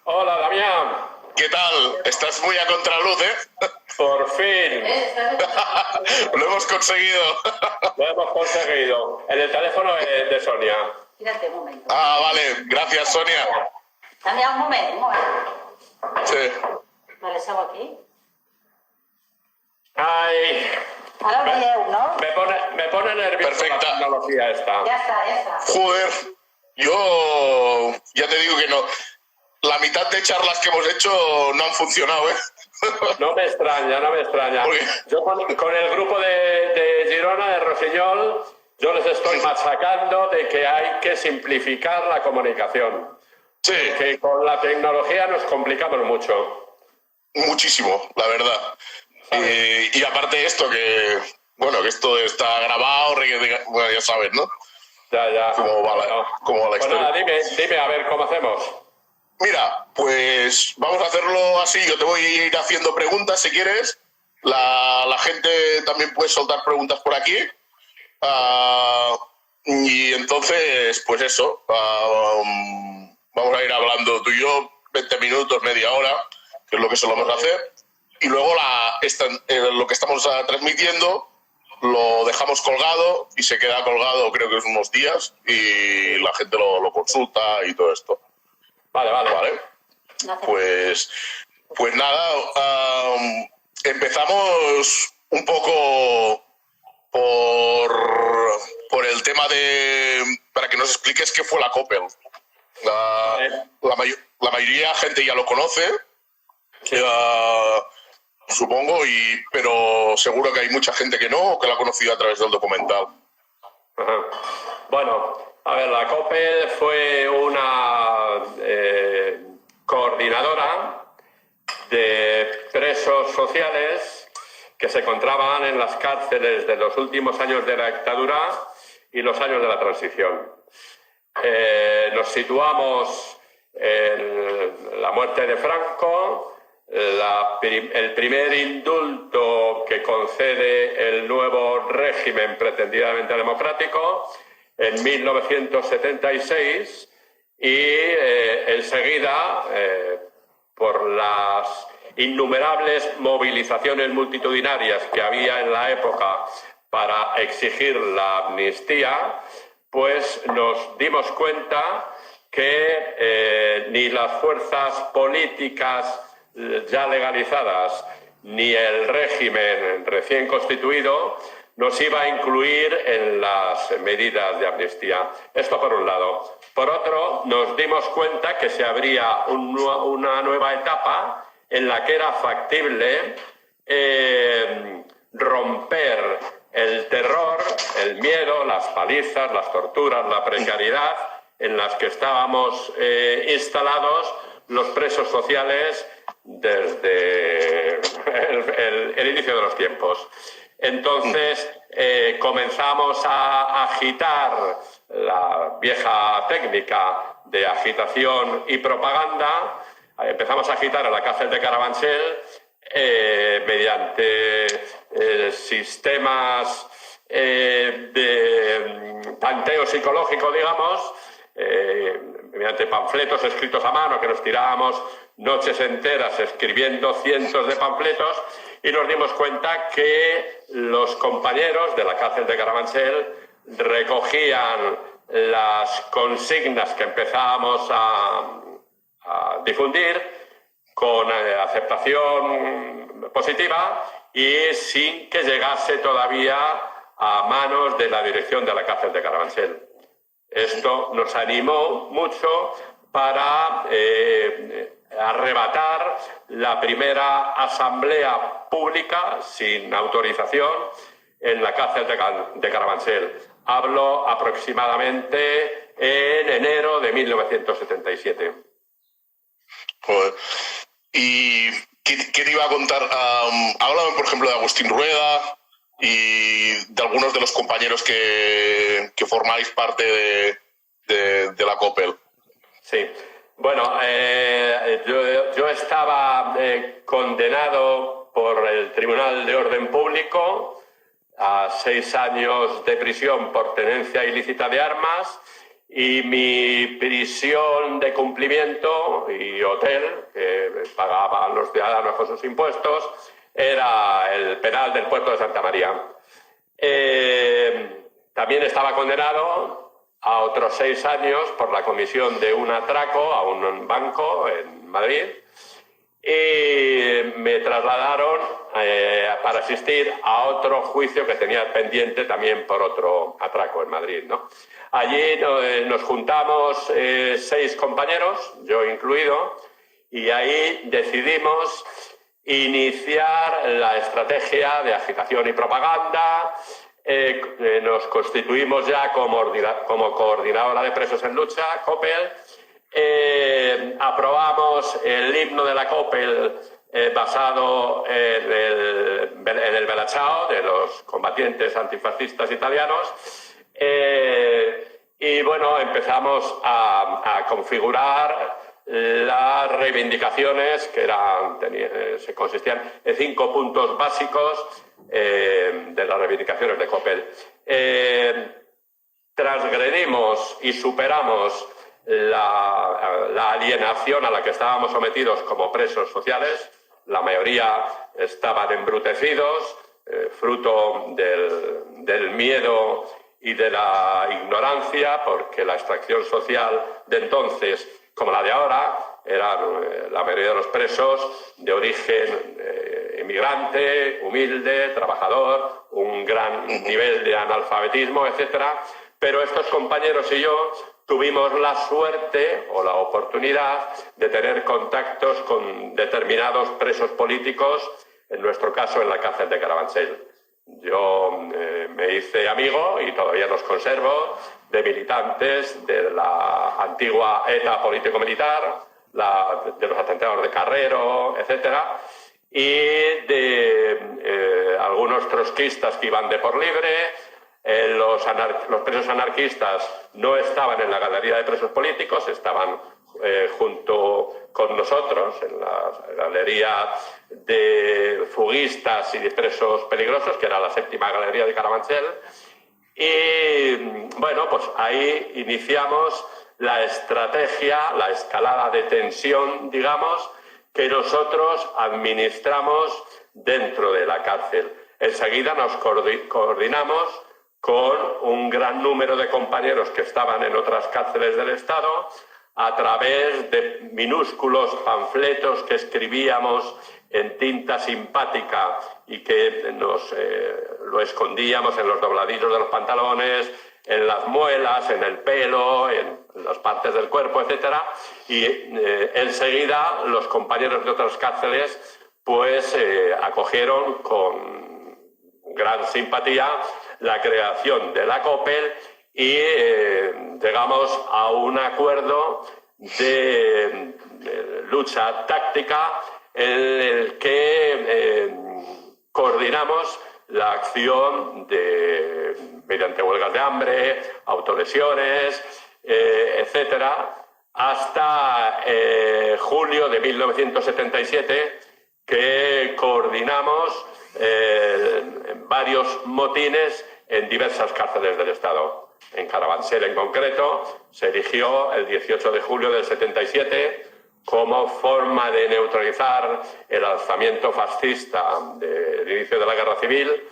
Hola, Damián. ¿Qué tal? Estás muy a contraluz, ¿eh? Por fin. Lo hemos conseguido. Lo hemos conseguido. En el teléfono de Sonia. Espérate un momento. Ah, vale. Gracias, Sonia. Dame un momento. Sí. Vale, salgo aquí. Ay, Ara ho veieu, no? me pone nervioso Perfecta. la tecnología esta. Ja està. Joder. Yo ya te digo que no. La mitad de charlas que hemos hecho no han funcionado, ¿eh? No me extraña. Porque- Yo con el grupo de Girona, de Rossinyol, yo les estoy machacando de que hay que simplificar la comunicación. Sí, Que con la tecnología nos complicamos mucho. muchísimo, la verdad. Y aparte esto que esto está grabado, bueno, ya sabes, ¿no? Ya. Cómo va la Pues historia. nada, dime a ver cómo hacemos. Mira, pues vamos a hacerlo así. Yo te voy a ir haciendo preguntas si quieres. La gente también puede soltar preguntas por aquí. Y entonces, pues eso. Vamos a ir hablando tú y yo 20 minutos, media hora, que es lo que solemos hacer. Y luego lo que estamos transmitiendo lo dejamos colgado y se queda colgado, creo que es unos días, y la gente lo consulta y todo esto. Vale. ¿Vale? No hace Pues nada, empezamos un poco por el tema para que nos expliques qué fue la Coppel. La mayoría de gente ya lo conoce, supongo, pero seguro que hay mucha gente que no, o que la ha conocido a través del documental. Ajá. Bueno, a ver, la Coppel fue una coordinadora de presos sociales que se encontraban en las cárceles de los últimos años de la dictadura y los años de la transición. Nos situamos en la muerte de Franco, el primer indulto que concede el nuevo régimen pretendidamente democrático en 1976 y enseguida por las innumerables movilizaciones multitudinarias que había en la época para exigir la amnistía, pues nos dimos cuenta que ni las fuerzas políticas ya legalizadas ni el régimen recién constituido nos iba a incluir en las medidas de amnistía. Esto por un lado. Por otro, nos dimos cuenta que se abría una nueva etapa en la que era factible romper el terror, el miedo, las palizas, las torturas, la precariedad en las que estábamos instalados los presos sociales desde el inicio de los tiempos. Entonces comenzamos a agitar la vieja técnica de agitación y propaganda. Empezamos a agitar a la cárcel de Carabanchel mediante sistemas de tanteo psicológico, digamos, mediante panfletos escritos a mano que nos tirábamos noches enteras escribiendo cientos de panfletos, y nos dimos cuenta que los compañeros de la cárcel de Carabanchel recogían las consignas que empezábamos a difundir con aceptación positiva y sin que llegase todavía a manos de la dirección de la cárcel de Carabanchel. Esto nos animó mucho para arrebatar la primera asamblea pública sin autorización en la cárcel de Carabanchel. Hablo aproximadamente en enero de 1977. Joder. ¿Y qué te iba a contar? Háblame, por ejemplo, de Agustín Rueda y de algunos de los compañeros que formáis parte de la Coppel. Sí. Bueno, yo estaba condenado por el Tribunal de Orden Público a 6 años de prisión por tenencia ilícita de armas y mi prisión de cumplimiento y hotel, que pagaban los ciudadanos con sus impuestos, era el penal del puerto de Santa María. También estaba condenado a otros 6 años por la comisión de un atraco a un banco en Madrid y me trasladaron para asistir a otro juicio que tenía pendiente también por otro atraco en Madrid, ¿no? Allí nos juntamos 6 compañeros, yo incluido, y ahí decidimos iniciar la estrategia de agitación y propaganda. Nos constituimos ya como coordinadora de presos en lucha, COPEL. Aprobamos el himno de la COPEL basado en el Bella de los combatientes antifascistas italianos. Y bueno, empezamos a configurar las reivindicaciones que se consistían en 5 puntos básicos de las reivindicaciones de COPEL. Transgredimos y superamos la alienación a la que estábamos sometidos como presos sociales. La mayoría estaban embrutecidos, fruto del miedo y de la ignorancia, porque la extracción social de entonces, como la de ahora, eran la mayoría de los presos de origen inmigrante, humilde, trabajador, un gran nivel de analfabetismo, etcétera. Pero estos compañeros y yo tuvimos la suerte o la oportunidad de tener contactos con determinados presos políticos, en nuestro caso en la cárcel de Carabanchel. Yo me hice amigo, y todavía los conservo, de militantes de la antigua ETA político-militar, de los atentados de Carrero, etcétera, y de algunos trotskistas que iban de por libre. Los presos anarquistas no estaban en la galería de presos políticos, estaban junto con nosotros en la galería de fuguistas y de presos peligrosos, que era la 7ª galería de Carabanchel. Y bueno, pues ahí iniciamos la estrategia, la escalada de tensión, digamos, que nosotros administramos dentro de la cárcel. Enseguida nos coordinamos con un gran número de compañeros que estaban en otras cárceles del Estado, a través de minúsculos panfletos que escribíamos en tinta simpática y que lo escondíamos en los dobladillos de los pantalones, en las muelas, en el pelo, en las partes del cuerpo, etcétera. Y enseguida los compañeros de otras cárceles pues acogieron con gran simpatía la creación de la COPEL y llegamos a un acuerdo de lucha táctica en el que coordinamos la acción mediante huelgas de hambre, autolesiones, etcétera, hasta julio de 1977, que coordinamos varios motines en diversas cárceles del Estado. En Carabanchel, en concreto, se erigió el 18 de julio del 77 como forma de neutralizar el alzamiento fascista del inicio de la Guerra Civil,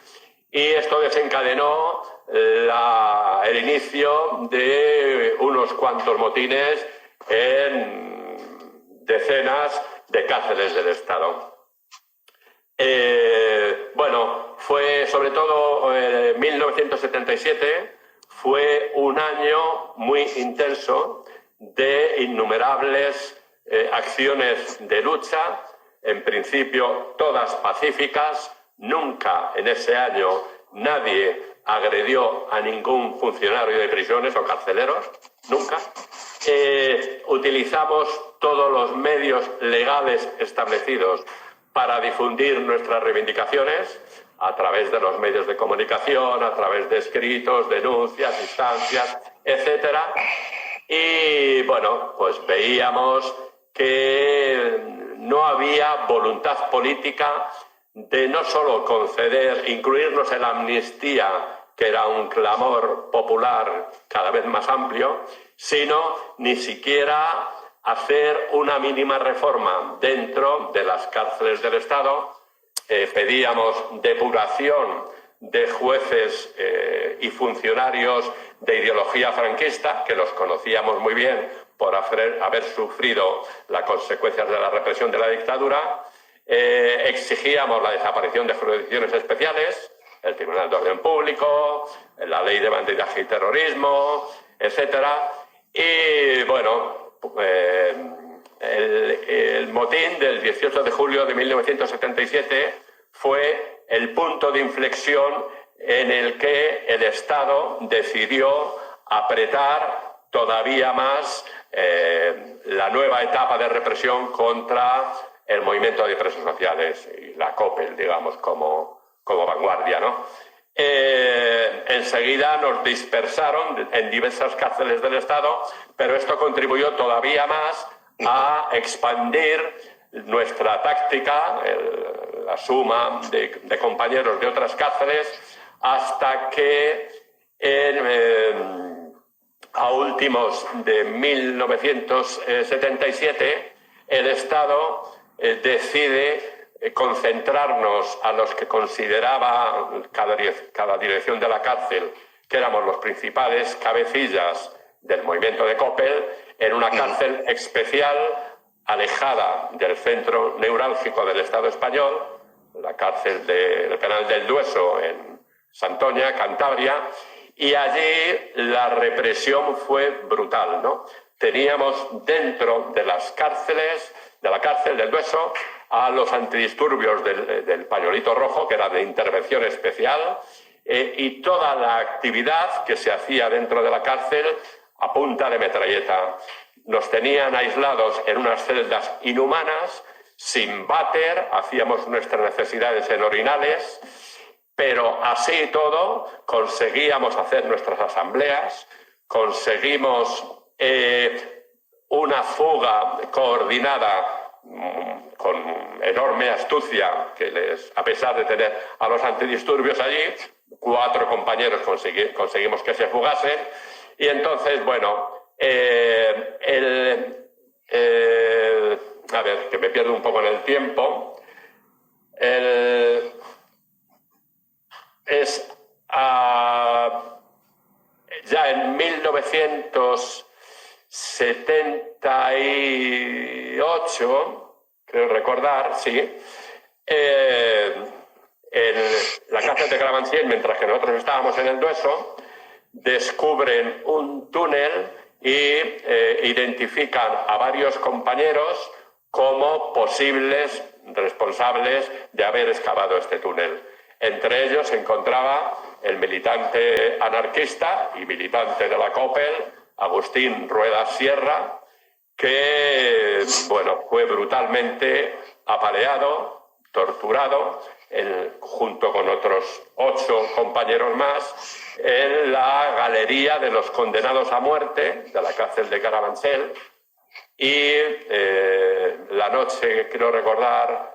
y esto desencadenó el inicio de unos cuantos motines en decenas de cárceles del Estado. Bueno, fue sobre todo 1977, fue un año muy intenso de innumerables acciones de lucha, en principio todas pacíficas. Nunca en ese año nadie agredió a ningún funcionario de prisiones o carceleros, nunca. Utilizamos todos los medios legales establecidos para difundir nuestras reivindicaciones a través de los medios de comunicación, a través de escritos, denuncias, instancias, etcétera. Y bueno, pues veíamos que no había voluntad política de no solo conceder, incluirnos en la amnistía, que era un clamor popular cada vez más amplio, sino ni siquiera hacer una mínima reforma dentro de las cárceles del Estado. Pedíamos depuración de jueces y funcionarios de ideología franquista, que los conocíamos muy bien por haber sufrido las consecuencias de la represión de la dictadura. Exigíamos la desaparición de jurisdicciones especiales, el Tribunal de Orden Público, la Ley de Bandidaje y Terrorismo, etcétera. Y bueno, el motín del 18 de julio de 1977 fue el punto de inflexión en el que el Estado decidió apretar todavía más la nueva etapa de represión contra el movimiento de presos sociales y la COPEL, digamos, como vanguardia, ¿no? Enseguida nos dispersaron en diversas cárceles del Estado, pero esto contribuyó todavía más a expandir nuestra táctica, la suma de compañeros de otras cárceles, hasta que a últimos de 1977 el Estado decide concentrarnos a los que consideraba cada dirección de la cárcel que éramos los principales cabecillas del movimiento de COPEL en una cárcel especial alejada del centro neurálgico del Estado español, la cárcel del Penal del Dueso en Santoña, Cantabria, y allí la represión fue brutal, ¿no? Teníamos dentro de las cárceles, de la cárcel del Dueso, a los antidisturbios del Pañolito Rojo, que era de intervención especial, y toda la actividad que se hacía dentro de la cárcel a punta de metralleta. Nos tenían aislados en unas celdas inhumanas, sin váter, hacíamos nuestras necesidades en orinales, pero así y todo conseguíamos hacer nuestras asambleas, conseguimos una fuga coordinada con enorme astucia, a pesar de tener a los antidisturbios allí, 4 compañeros conseguimos que se fugasen, y entonces, bueno, a ver, que me pierdo un poco en el tiempo, ya en 1978, creo recordar, sí, en la cárcel de Carabanchel, mientras que nosotros estábamos en el Dueso, descubren un túnel y identifican a varios compañeros como posibles responsables de haber excavado este túnel. Entre ellos se encontraba el militante anarquista y militante de la COPEL, Agustín Rueda Sierra, que bueno, fue brutalmente apaleado, torturado, junto con otros 8 compañeros más, en la galería de los condenados a muerte de la cárcel de Carabanchel. Y la noche, quiero recordar,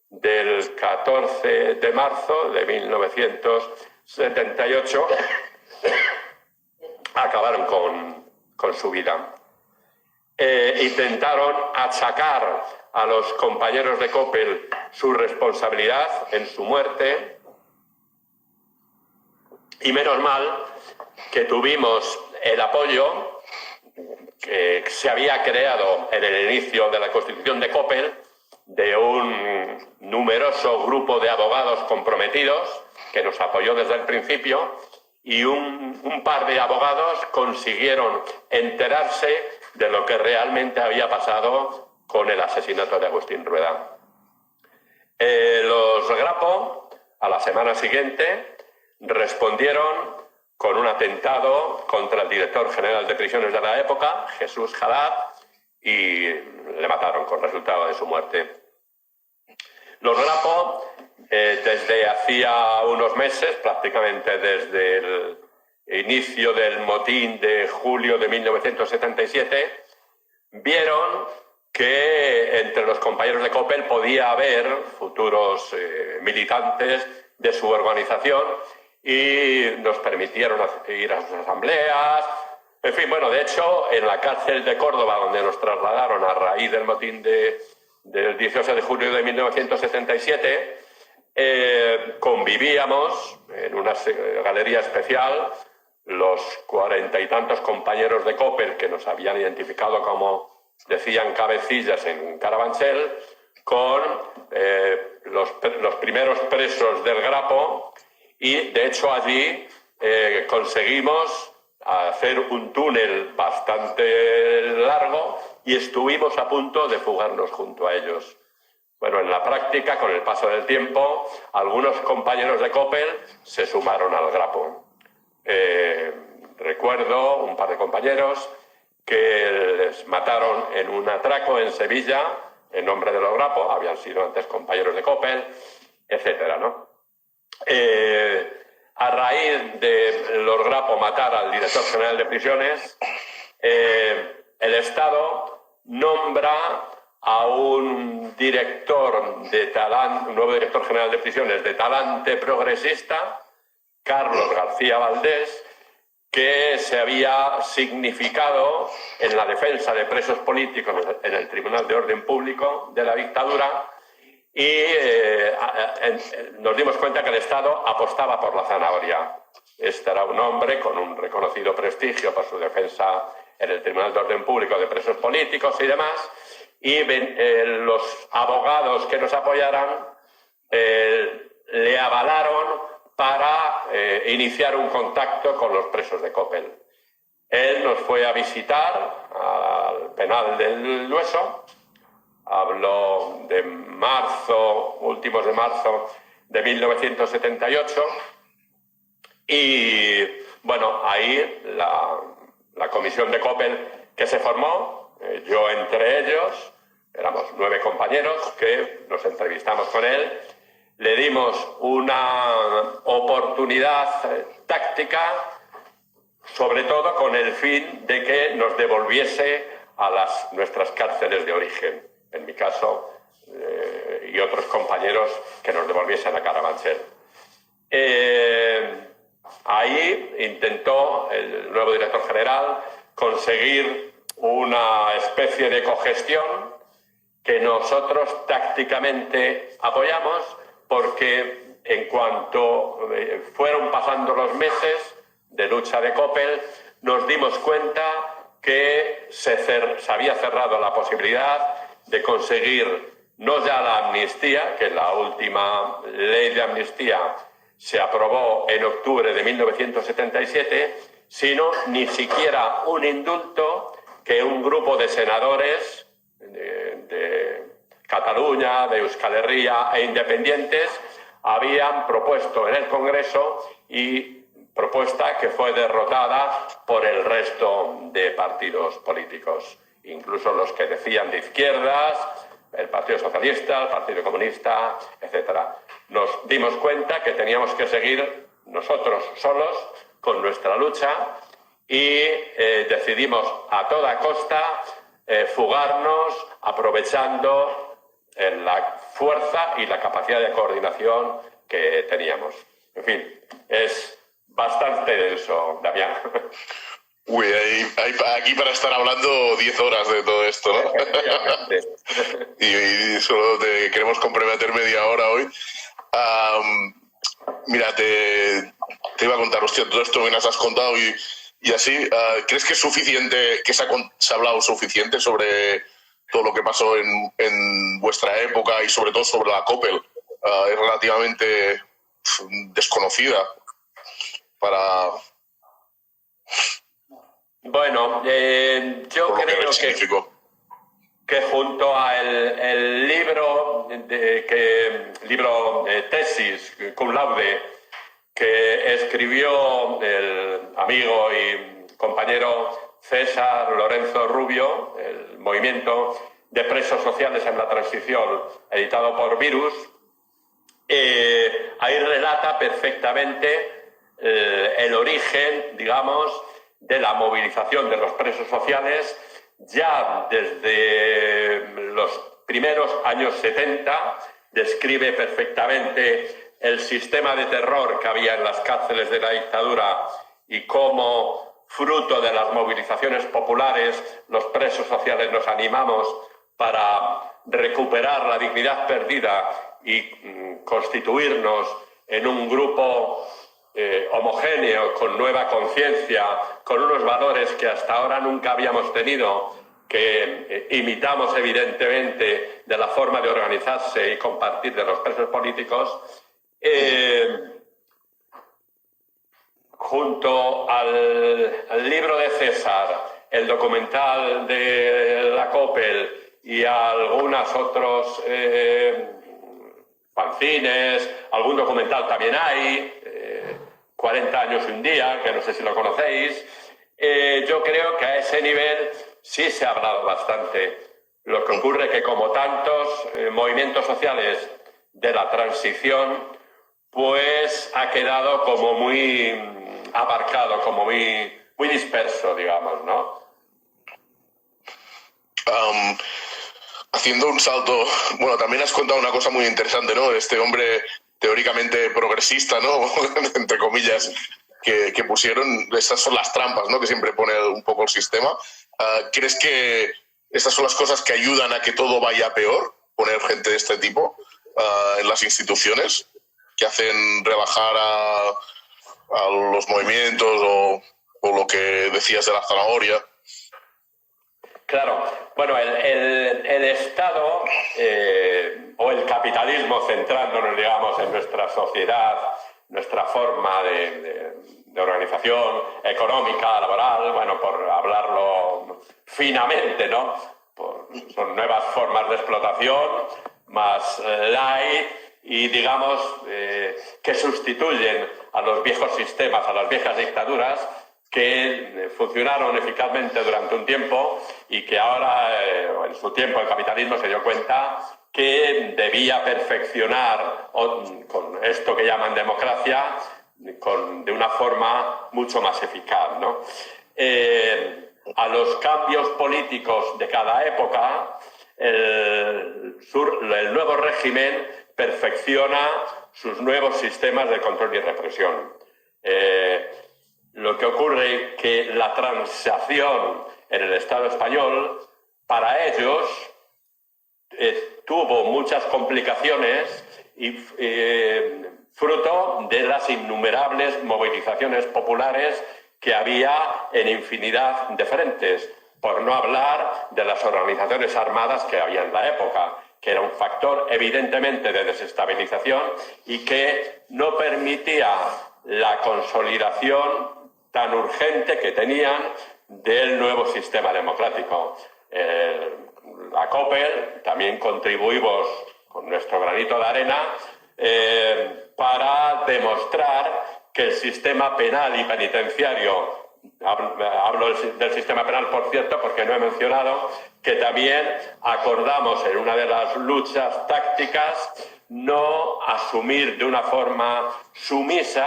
del 14 de marzo de 1978, acabaron con su vida. Intentaron achacar a los compañeros de COPEL su responsabilidad en su muerte, y menos mal que tuvimos el apoyo que se había creado en el inicio de la constitución de COPEL de un numeroso grupo de abogados comprometidos que nos apoyó desde el principio, y un par de abogados consiguieron enterarse de lo que realmente había pasado con el asesinato de Agustín Rueda. Los Grapo, a la semana siguiente, respondieron con un atentado contra el director general de prisiones de la época, Jesús Haddad, y le mataron con resultado de su muerte. Los Grapo, desde hacía unos meses, prácticamente desde el inicio del motín de julio de 1977, vieron que entre los compañeros de COPEL podía haber futuros militantes de su organización, y nos permitieron ir a sus asambleas, En fin, bueno, de hecho, en la cárcel de Córdoba, donde nos trasladaron a raíz del motín del 18 de julio de 1977, convivíamos en una galería especial los 40 y tantos compañeros de Coppel que nos habían identificado como, decían, cabecillas en Carabanchel, con los primeros presos del Grapo, y de hecho allí conseguimos hacer un túnel bastante largo y estuvimos a punto de fugarnos junto a ellos. Bueno, en la práctica, con el paso del tiempo, algunos compañeros de Coppel se sumaron al Grapo. Recuerdo un par de compañeros que les mataron en un atraco en Sevilla en nombre de los Grapo, habían sido antes compañeros de Coppel, etcétera, ¿no? A raíz de los Grapo matar al director general de prisiones, el Estado nombra a un nuevo director general de prisiones de talante progresista, Carlos García Valdés, que se había significado en la defensa de presos políticos en el Tribunal de Orden Público de la dictadura, y nos dimos cuenta que el Estado apostaba por la zanahoria. Este era un hombre con un reconocido prestigio por su defensa en el Tribunal de Orden Público de presos políticos y demás, y los abogados que nos apoyaran le avalaron para iniciar un contacto con los presos de Coppel. Él nos fue a visitar al penal del Dueso. Hablo de últimos de marzo de 1978, y bueno, ahí la comisión de Coppel que se formó, yo entre ellos, éramos 9 compañeros que nos entrevistamos con él, le dimos una oportunidad táctica, sobre todo con el fin de que nos devolviese a nuestras cárceles de origen. En mi caso, y otros compañeros que nos devolviesen a Carabanchel. Ahí intentó el nuevo director general conseguir una especie de cogestión que nosotros tácticamente apoyamos, porque en cuanto fueron pasando los meses de lucha de Coppel, nos dimos cuenta que se había cerrado la posibilidad de conseguir no ya la amnistía, que la última ley de amnistía se aprobó en octubre de 1977, sino ni siquiera un indulto que un grupo de senadores de Cataluña, de Euskal Herria e independientes habían propuesto en el Congreso, y propuesta que fue derrotada por el resto de partidos políticos, incluso los que decían de izquierdas, el Partido Socialista, el Partido Comunista, etc. Nos dimos cuenta que teníamos que seguir nosotros solos con nuestra lucha, y decidimos a toda costa fugarnos, aprovechando la fuerza y la capacidad de coordinación que teníamos. En fin, es bastante denso, Damián. Uy, aquí para estar hablando 10 horas de todo esto, ¿no? y solo te queremos comprometer media hora hoy. Mira, te iba a contar, hostia, todo esto que nos has contado y así, ¿crees que es suficiente, que se ha hablado suficiente sobre todo lo que pasó en vuestra época y sobre todo sobre la Coppel? Es relativamente desconocida para... Bueno, yo creo que junto a el libro tesis cum laude que escribió el amigo y compañero César Lorenzo Rubio, el movimiento de presos sociales en la transición, editado por Virus, ahí relata perfectamente el origen, digamos, de la movilización de los presos sociales ya desde los primeros años 70. Describe perfectamente el sistema de terror que había en las cárceles de la dictadura y cómo fruto de las movilizaciones populares, los presos sociales nos animamos para recuperar la dignidad perdida y constituirnos en un grupo homogéneo, con nueva conciencia, con unos valores que hasta ahora nunca habíamos tenido, que imitamos evidentemente de la forma de organizarse y compartir de los presos políticos, junto al libro de César, el documental de la Coppel y algunos otros fanzines, algún documental también hay, 40 años y un día, que no sé si lo conocéis. Yo creo que a ese nivel sí se ha hablado bastante. Lo que ocurre que, como tantos movimientos sociales de la transición, pues ha quedado como muy aparcado, como muy disperso, digamos, ¿no? Haciendo un salto, bueno, también has contado una cosa muy interesante, ¿no? Este hombre teóricamente progresista, ¿no? Entre comillas, que pusieron. Esas son las trampas, ¿no?, que siempre pone un poco el sistema. ¿Crees que estas son las cosas que ayudan a que todo vaya peor? Poner gente de este tipo en las instituciones, que hacen rebajar a los movimientos o lo que decías de la zanahoria. Claro, bueno, el Estado o el capitalismo, centrándonos, digamos, en nuestra sociedad, nuestra forma de organización económica, laboral, bueno, por hablarlo finamente, ¿no? Son nuevas formas de explotación, más light y, digamos, que sustituyen a los viejos sistemas, a las viejas dictaduras, que funcionaron eficazmente durante un tiempo y que ahora, en su tiempo, el capitalismo se dio cuenta que debía perfeccionar con esto que llaman democracia de una forma mucho más eficaz, ¿no? A los cambios políticos de cada época, el nuevo régimen perfecciona sus nuevos sistemas de control y represión. Lo que ocurre es que la transición en el Estado español, para ellos, tuvo muchas complicaciones y fruto de las innumerables movilizaciones populares que había en infinidad de frentes, por no hablar de las organizaciones armadas que había en la época, que era un factor evidentemente de desestabilización y que no permitía la consolidación tan urgente que tenían del nuevo sistema democrático. La Coppel también contribuimos con nuestro granito de arena para demostrar que el sistema penal y penitenciario, hablo del sistema penal, por cierto, porque no he mencionado que también acordamos en una de las luchas tácticas no asumir de una forma sumisa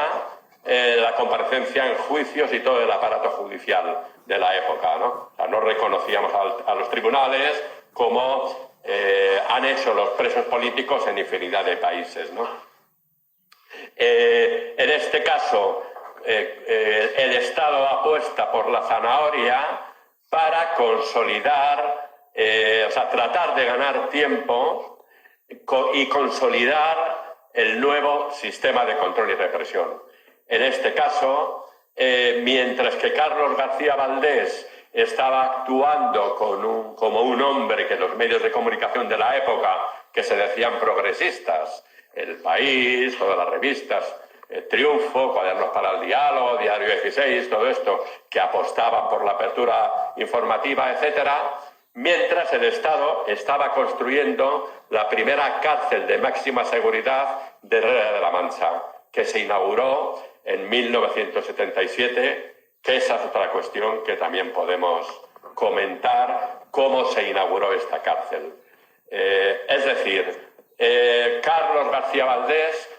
la comparecencia en juicios y todo el aparato judicial de la época, ¿no? O sea, no reconocíamos a los tribunales como han hecho los presos políticos en infinidad de países, ¿no? En este caso, el Estado apuesta por la zanahoria para consolidar, o sea, tratar de ganar tiempo y consolidar el nuevo sistema de control y represión. En este caso, mientras que Carlos García Valdés estaba actuando como un hombre que los medios de comunicación de la época, que se decían progresistas, El País, todas las revistas, Triunfo, Cuadernos para el Diálogo, Diario 16, todo esto, que apostaban por la apertura informativa, etcétera, mientras el Estado estaba construyendo la primera cárcel de máxima seguridad de Herrera de la Mancha, que se inauguró en 1977, que esa es otra cuestión que también podemos comentar, cómo se inauguró esta cárcel. Es decir, Carlos García Valdés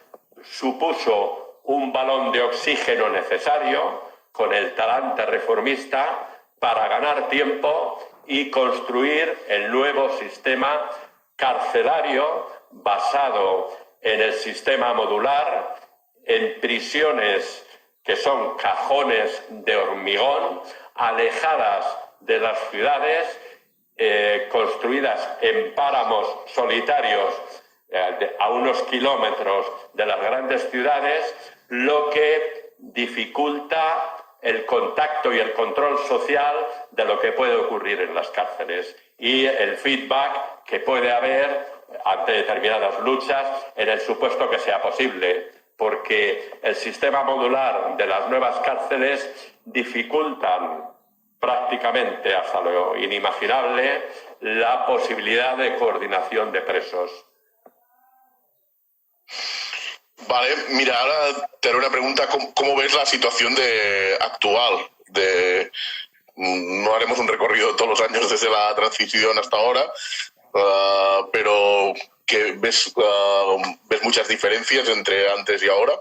supuso un balón de oxígeno necesario con el talante reformista para ganar tiempo y construir el nuevo sistema carcelario basado en el sistema modular, en prisiones que son cajones de hormigón, alejadas de las ciudades, construidas en páramos solitarios a unos kilómetros de las grandes ciudades, lo que dificulta el contacto y el control social de lo que puede ocurrir en las cárceles y el feedback que puede haber ante determinadas luchas en el supuesto que sea posible, porque el sistema modular de las nuevas cárceles dificultan prácticamente hasta lo inimaginable la posibilidad de coordinación de presos. Vale, mira, ahora te haré una pregunta. ¿Cómo ves la situación actual? No haremos un recorrido todos los años desde la transición hasta ahora, pero ¿ves muchas diferencias entre antes y ahora?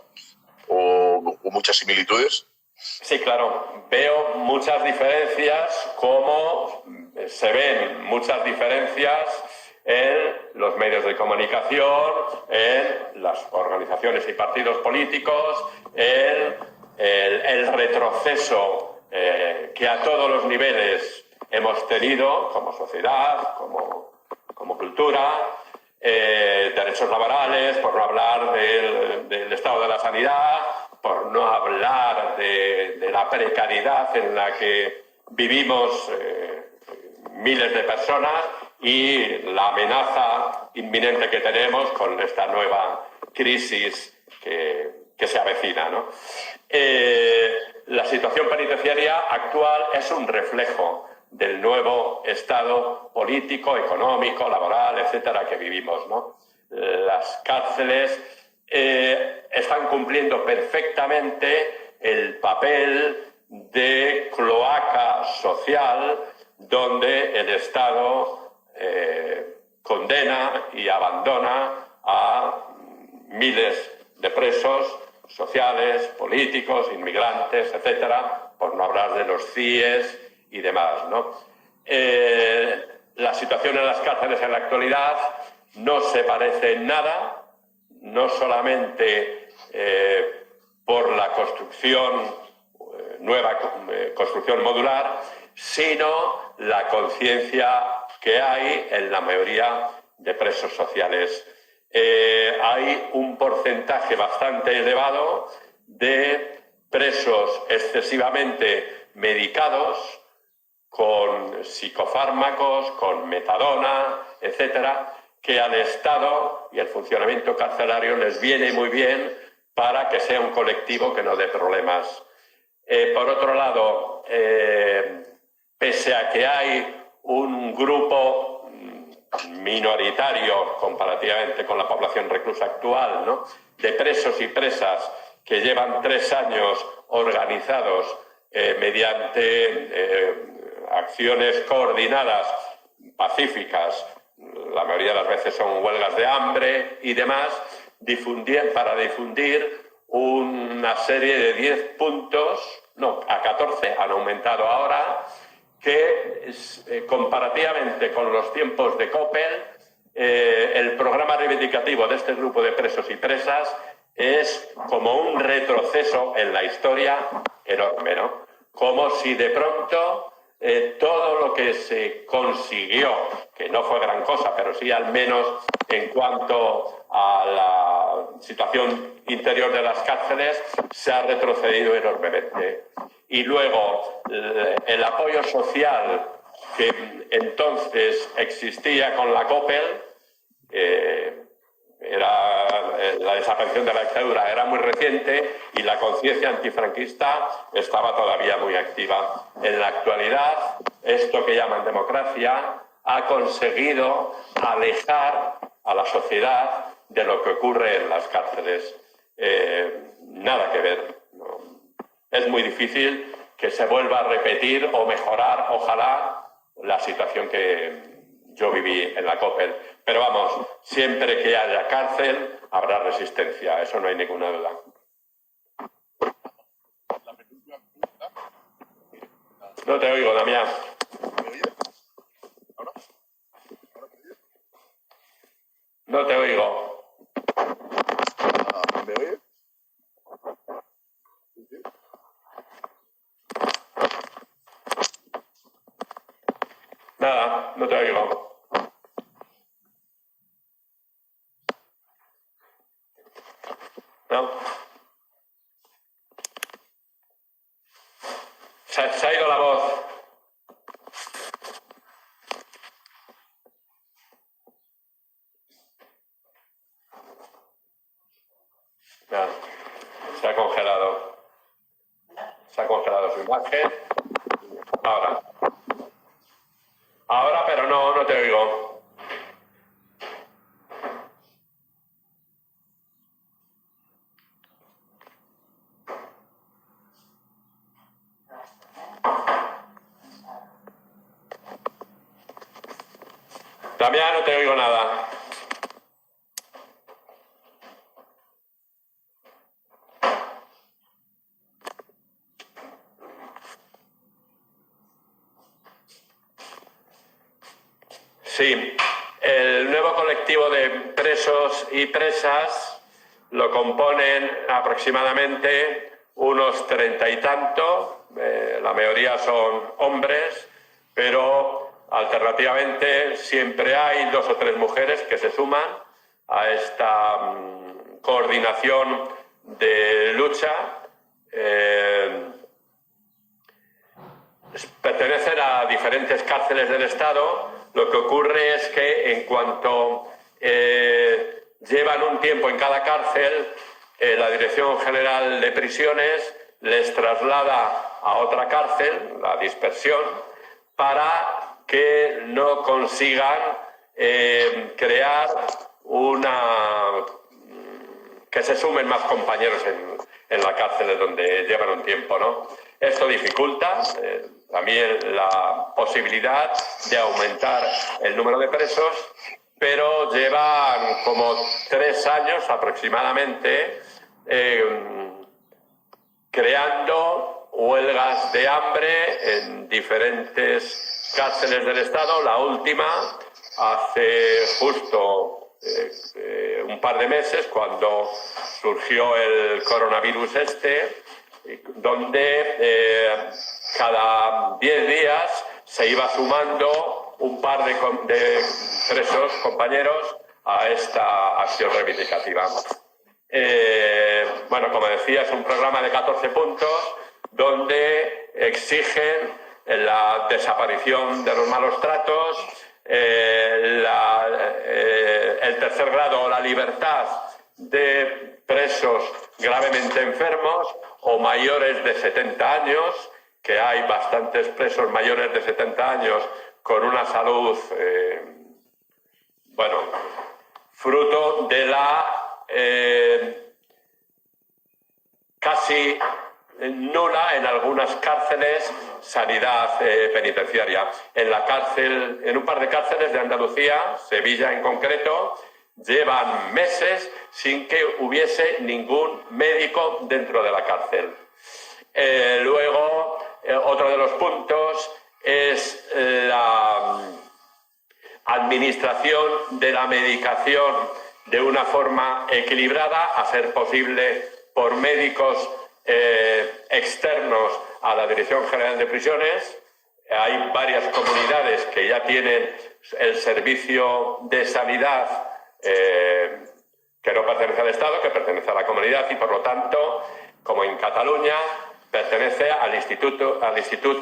¿O muchas similitudes? Sí, claro. Veo muchas diferencias, como se ven muchas diferencias en los medios de comunicación, en las organizaciones y partidos políticos, en el retroceso que a todos los niveles hemos tenido como sociedad, como cultura, derechos laborales, por no hablar del estado de la sanidad, por no hablar de la precariedad en la que vivimos miles de personas y la amenaza inminente que tenemos con esta nueva crisis que se avecina, ¿no? La situación penitenciaria actual es un reflejo del nuevo estado político, económico, laboral, etcétera, que vivimos, ¿no? Las cárceles están cumpliendo perfectamente el papel de cloaca social donde el Estado condena y abandona a miles de presos sociales, políticos, inmigrantes, etcétera, por no hablar de los CIES y demás, ¿no? La situación en las cárceles en la actualidad no se parece en nada, no solamente por la construcción construcción modular, sino la conciencia que hay en la mayoría de presos sociales. Hay un porcentaje bastante elevado de presos excesivamente medicados con psicofármacos, con metadona, etcétera, que al Estado y el funcionamiento carcelario les viene muy bien para que sea un colectivo que no dé problemas. Por otro lado, pese a que hay un grupo minoritario comparativamente con la población reclusa actual, ¿no?, de presos y presas que llevan 3 años organizados mediante acciones coordinadas, pacíficas, la mayoría de las veces son huelgas de hambre y demás, para difundir una serie de 10 puntos, no, a 14, han aumentado ahora, que comparativamente con los tiempos de Coppel, el programa reivindicativo de este grupo de presos y presas es como un retroceso en la historia enorme, ¿no? Como si de pronto todo lo que se consiguió, que no fue gran cosa, pero sí al menos en cuanto a la situación interior de las cárceles, se ha retrocedido enormemente. Y luego el apoyo social que entonces existía con la Coppel, la desaparición de la dictadura era muy reciente y la conciencia antifranquista estaba todavía muy activa. En la actualidad, esto que llaman democracia ha conseguido alejar a la sociedad de lo que ocurre en las cárceles. Nada que ver, ¿no? Es muy difícil que se vuelva a repetir o mejorar, ojalá, la situación que yo viví en la Coppel. Pero vamos, siempre que haya cárcel habrá resistencia, eso no hay ninguna duda. No te oigo, Damián. ¿Me oyes? ¿Ahora? No te oigo. ¿Me oyes? ¿Sí? ¿No? Se ha ido la voz. No, se ha congelado. Se ha congelado su imagen. Ahora. Ahora, pero no te oigo. Damián, no te oigo nada. Sí, el nuevo colectivo de presos y presas lo componen aproximadamente unos 30 y tanto, la mayoría son hombres, pero alternativamente siempre hay 2 o 3 mujeres que se suman a esta coordinación de lucha. Pertenecen a diferentes cárceles del Estado. Lo que ocurre es que en cuanto llevan un tiempo en cada cárcel, la Dirección General de Prisiones les traslada a otra cárcel, la dispersión, para que no consigan crear que se sumen más compañeros en la cárcel donde llevan un tiempo, ¿no? Esto dificulta también la posibilidad de aumentar el número de presos, pero llevan como 3 años aproximadamente creando huelgas de hambre en diferentes cárceles del Estado. La última hace justo un par de meses, cuando surgió el coronavirus donde cada 10 días se iba sumando un par de presos, compañeros, a esta acción reivindicativa. Bueno, como decía, es un programa de 14 puntos donde exigen la desaparición de los malos tratos, el tercer grado o la libertad de presos gravemente enfermos o mayores de 70 años, que hay bastantes presos mayores de 70 años con una salud, fruto de la casi nula en algunas cárceles sanidad penitenciaria. En un par de cárceles de Andalucía, Sevilla en concreto, llevan meses sin que hubiese ningún médico dentro de la cárcel. Luego, otro de los puntos es la administración de la medicación de una forma equilibrada, a ser posible por médicos externos a la Dirección General de Prisiones. Hay varias comunidades que ya tienen el servicio de sanidad que no pertenece al Estado, que pertenece a la comunidad, y por lo tanto, como en Cataluña, pertenece al Institut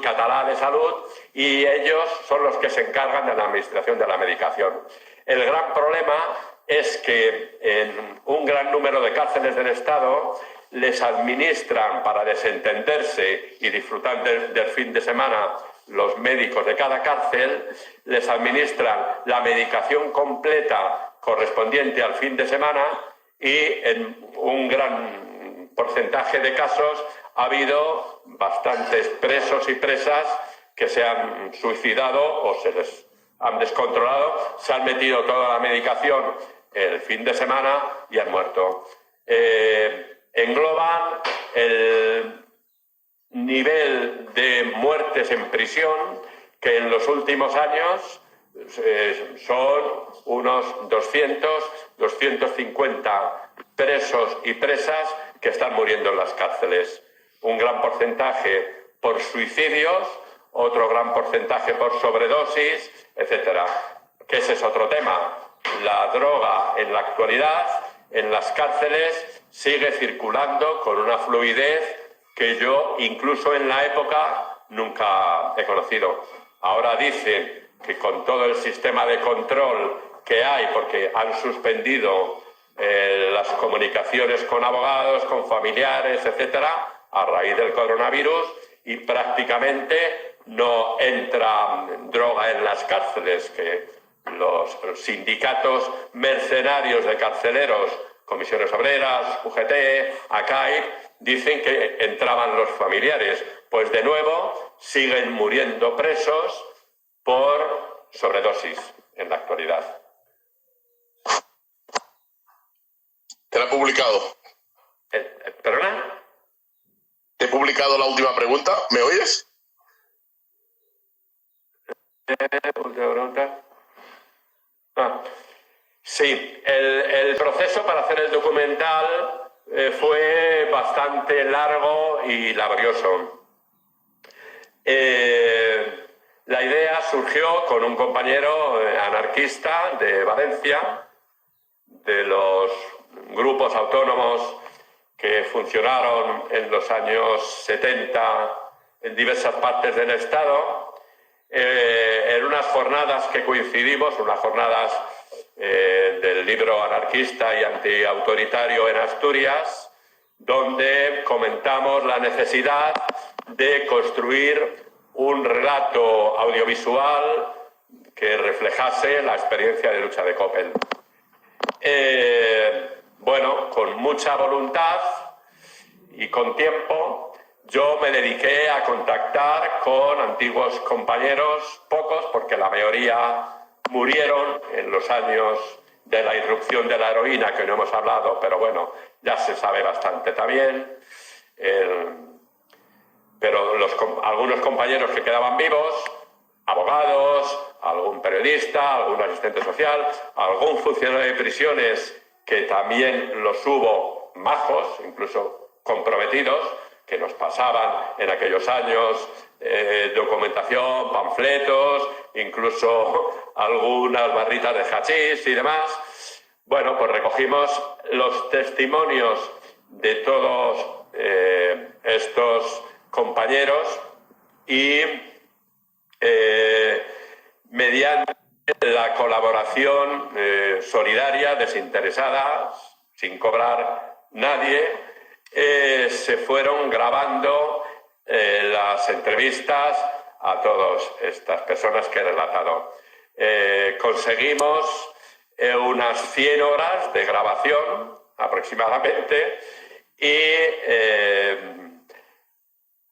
Català de Salud, y ellos son los que se encargan de la administración de la medicación. El gran problema es que en un gran número de cárceles del Estado les administran, para desentenderse y disfrutar del fin de semana, los médicos de cada cárcel, les administran la medicación completa correspondiente al fin de semana, y en un gran porcentaje de casos ha habido bastantes presos y presas que se han suicidado o se les han descontrolado, se han metido toda la medicación el fin de semana y han muerto. Engloban el nivel de muertes en prisión, que en los últimos años son unos 250 presos y presas que están muriendo en las cárceles. Un gran porcentaje por suicidios, otro gran porcentaje por sobredosis, etcétera. Que ese es otro tema. La droga en la actualidad en las cárceles sigue circulando con una fluidez que yo, incluso en la época, nunca he conocido. Ahora dicen que con todo el sistema de control que hay, porque han suspendido las comunicaciones con abogados, con familiares, etcétera, a raíz del coronavirus, y prácticamente no entra droga en las cárceles, que los sindicatos mercenarios de carceleros, Comisiones Obreras, UGT, ACAI, dicen que entraban los familiares. Pues de nuevo siguen muriendo presos por sobredosis en la actualidad. ¿Te la he publicado? ¿Perdona? Te he publicado la última pregunta. ¿Me oyes? Última pregunta. Sí, el proceso para hacer el documental fue bastante largo y laborioso. La idea surgió con un compañero anarquista de Valencia, de los grupos autónomos que funcionaron en los años 70 en diversas partes del Estado, en unas jornadas que coincidimos, unas jornadas del libro anarquista y antiautoritario en Asturias, donde comentamos la necesidad de construir un relato audiovisual que reflejase la experiencia de lucha de Coppel. Bueno, con mucha voluntad y con tiempo, yo me dediqué a contactar con antiguos compañeros, pocos, porque la mayoría murieron en los años de la irrupción de la heroína, que no hemos hablado, pero bueno, ya se sabe bastante también. Pero algunos compañeros que quedaban vivos, abogados, algún periodista, algún asistente social, algún funcionario de prisiones, que también los hubo majos, incluso comprometidos, que nos pasaban en aquellos años documentación, panfletos, incluso algunas barritas de hachís y demás. Bueno, pues recogimos los testimonios de todos estos compañeros y mediante la colaboración solidaria, desinteresada, sin cobrar nadie, se fueron grabando las entrevistas a todas estas personas que he relatado. Conseguimos unas 100 horas de grabación aproximadamente y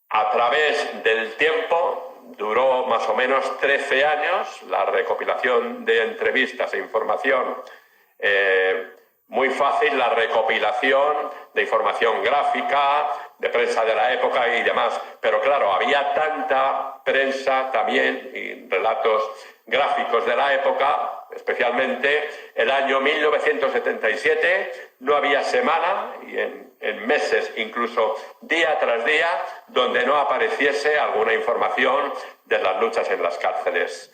a través del tiempo, duró más o menos 13 años la recopilación de entrevistas e información. Muy fácil la recopilación de información gráfica, de prensa de la época y demás. Pero claro, había tanta prensa también y relatos gráficos de la época, especialmente el año 1977, no había semana y en meses, incluso día tras día, donde no apareciese alguna información de las luchas en las cárceles.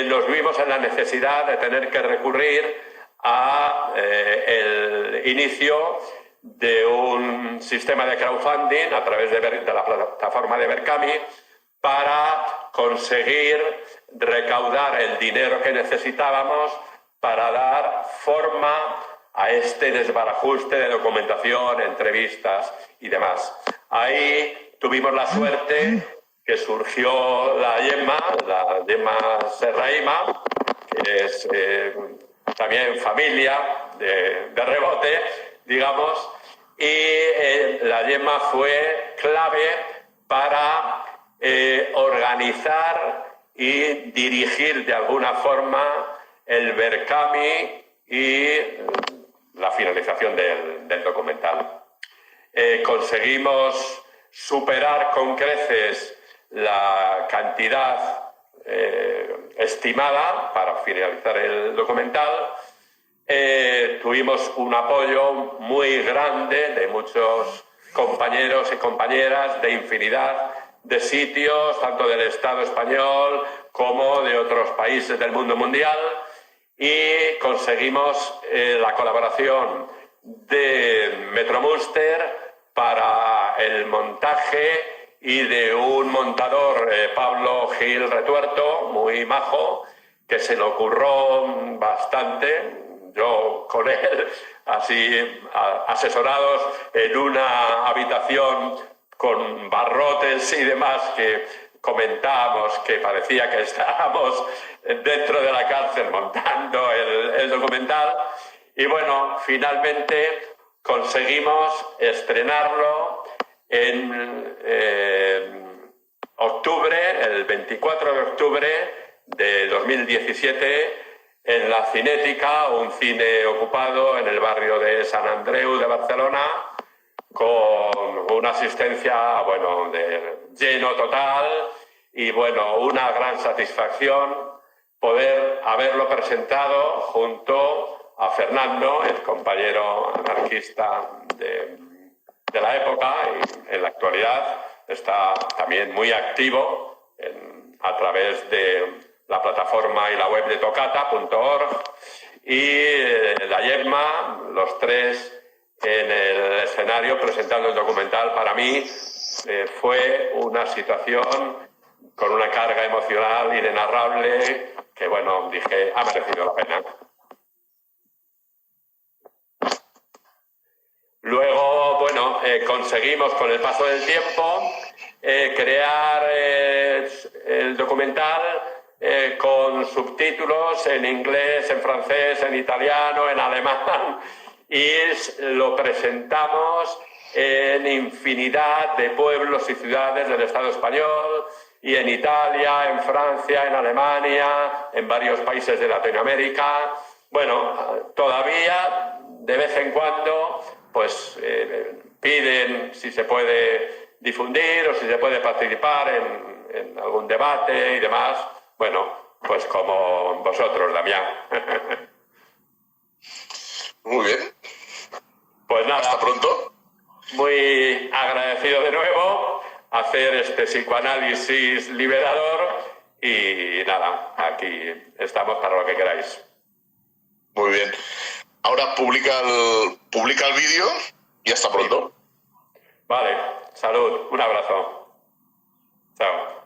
Nos vimos en la necesidad de tener que recurrir a el inicio de un sistema de crowdfunding a través de la plataforma de Berkami para conseguir recaudar el dinero que necesitábamos para dar forma a este desbarajuste de documentación, entrevistas y demás. Ahí tuvimos la suerte que surgió la Gemma Serraima, que es también familia de rebote, digamos, y la Gemma fue clave para organizar y dirigir de alguna forma el Berkami y la finalización del documental. Conseguimos superar con creces la cantidad estimada para finalizar el documental. Tuvimos un apoyo muy grande de muchos compañeros y compañeras de infinidad de sitios, tanto del Estado español como de otros países del mundo mundial, y conseguimos la colaboración de Metromunster para el montaje y de un montador, Pablo Gil Retuerto, muy majo, que se le ocurrió bastante, yo con él, así asesorados en una habitación con barrotes y demás que comentábamos que parecía que estábamos dentro de la cárcel montando el documental. Y bueno, finalmente conseguimos estrenarlo en octubre, el 24 de octubre de 2017, en la Cinética, un cine ocupado en el barrio de Sant Andreu de Barcelona, con una asistencia, bueno, de lleno total y, bueno, una gran satisfacción poder haberlo presentado junto a Fernando, el compañero anarquista de la época, y en la actualidad está también muy activo a través de la plataforma y la web de tocata.org, y la Yemma, los tres en el escenario presentando el documental. Para mí fue una situación con una carga emocional inenarrable que, bueno, dije, ha merecido la pena. Luego, bueno, conseguimos con el paso del tiempo crear el documental con subtítulos en inglés, en francés, en italiano, en alemán, y lo presentamos en infinidad de pueblos y ciudades del Estado español, y en Italia, en Francia, en Alemania, en varios países de Latinoamérica. Bueno, todavía de vez en cuando pues piden si se puede difundir o si se puede participar en algún debate y demás. Bueno, pues como vosotros, Damián. Muy bien. Pues nada. Hasta pronto. Muy agradecido de nuevo hacer este psicoanálisis liberador y nada, aquí estamos para lo que queráis. Muy bien. Ahora publica el vídeo y hasta pronto. Vale, salud, un abrazo. Chao.